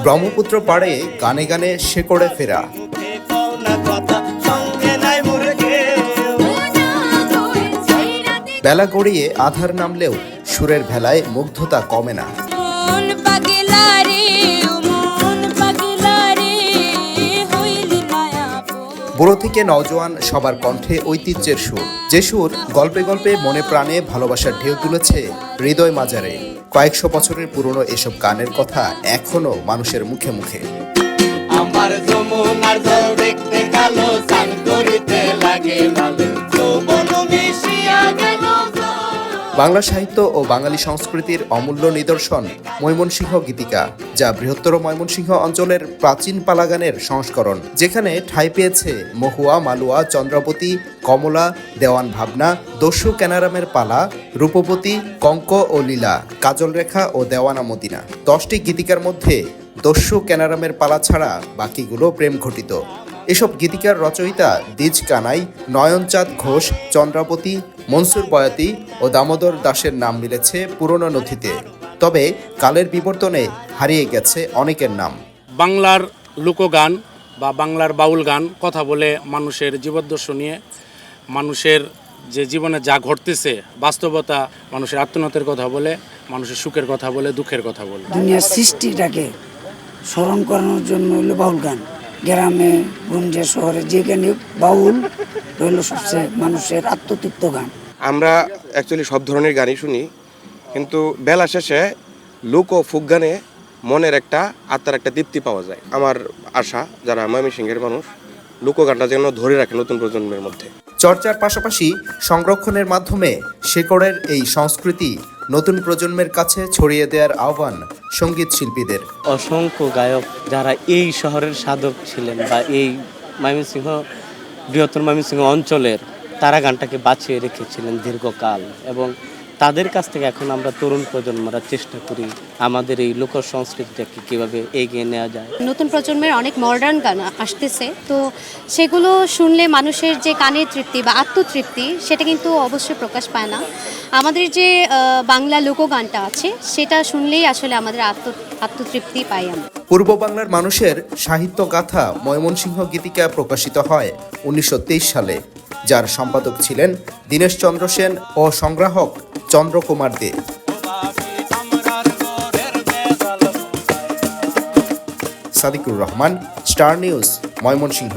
ব্রহ্মপুত্র পাড়ে গানে গানে শেকড়ে ফেরা, বেলা গড়িয়ে আধার নামলেও সুরের ভেলায় মুগ্ধতা কমে না। বুড়ো থেকে নওজোয়ান সবার কণ্ঠে ঐতিহ্যের সুর, যে সুর গল্পে গল্পে মনে প্রাণে ভালোবাসার ঢেউ তুলেছে হৃদয় মাজারে। কয়েকশো বছরের পুরনো এসব গানের কথা এখনো মানুষের মুখে মুখে। আমার যমুনার জল দেখতে কালো, চান করিতে লাগে ভালো, যৌবন মিশিয়া গেল। বাংলা সাহিত্য ও বাঙালি সংস্কৃতির অমূল্য নিদর্শন ময়মনসিংহ গীতিকা, যা বৃহত্তর ময়মনসিংহ অঞ্চলের প্রাচীন পালাগানের সংস্করণ, যেখানে ঠাঁই পেয়েছে মহুয়া, মালুয়া, চন্দ্রাবতী, কমলা, দেওয়ান ভাবনা, দস্যু ক্যানারামের পালা, রূপবতী, কঙ্ক ও লীলা, কাজল রেখা ও দেওয়ানা মদিনা। 10টি গীতিকার মধ্যে দস্যু ক্যানারামের পালা ছাড়া বাকিগুলো প্রেম ঘটিত। এসব গীতিকার রচয়িতা দ্বিজ কানাই, নয়নচাঁদ ঘোষ, চন্দ্রাবতী, মনসুর বয়াতি ও দামোদর দাসের নাম মিলেছে পুরনো নথিতে। তবে কালের বিবর্তনে হারিয়ে গেছে অনেকের নাম। বাংলার লোকগান বা বাংলার বাউল গান কথা বলে মানুষের জীবদ্দর্শ নিয়ে, মানুষের যে জীবনে যা ঘটতেছে বাস্তবতা, মানুষের আত্মনাতের কথা বলে, মানুষের সুখের কথা বলে, দুঃখের কথা বলে। দুনিয়ার সৃষ্টিটাকে স্মরণ করানোর জন্য হলো বাউল গান। গ্রামে গঞ্জে শহরে যেখানে বাউল হলো সবচেয়ে মানুষের আত্মতৃপ্ত গান। আমরা অ্যাকচুয়ালি সব ধরনের গানই শুনি, কিন্তু বেলা শেষে লোক ও ফোক গানে মনের একটা আত্মার একটা তৃপ্তি পাওয়া যায়। আমার আশা যারা ময়মনসিংহের মানুষ লোকগানটা যেন ধরে রাখে নতুন প্রজন্মের মধ্যে। চর্চার পাশাপাশি সংরক্ষণের মাধ্যমে শেকড়ের এই সংস্কৃতি নতুন প্রজন্মের কাছে ছড়িয়ে দেওয়ার আহ্বান সঙ্গীত শিল্পীদের। অসংখ্য গায়ক যারা এই শহরের সাধক ছিলেন বা এই ময়মনসিংহ বৃহত্তর ময়মনসিংহ অঞ্চলের, তারা গানটাকে বাঁচিয়ে রেখেছিলেন দীর্ঘকাল, এবং তাদের কাছ থেকে এখন আমরা তরুণ প্রজন্মরা চেষ্টা করি আমাদের এই লোক সংস্কৃতিটাকে কীভাবে এগিয়ে নেওয়া যায়। নতুন প্রজন্মের অনেক মডার্ন গান আসতেছে, তো সেগুলো শুনলে মানুষের যে কানের তৃপ্তি বা আত্মতৃপ্তি সেটা কিন্তু অবশ্যই প্রকাশ পায় না। আমাদের যে বাংলা লোকগানটা আছে সেটা শুনলেই আসলে আমাদের আত্মতৃপ্তি পাই আমরা। পূর্ব বাংলার মানুষের সাহিত্য গাথা ময়মনসিংহ গীতিকা প্রকাশিত হয় 1923 সালে, যার সম্পাদক ছিলেন দীনেশচন্দ্র সেন ও সংগ্রাহক চন্দ্রকুমার দে। Sadikur Rahman, Star News, Mymensingh.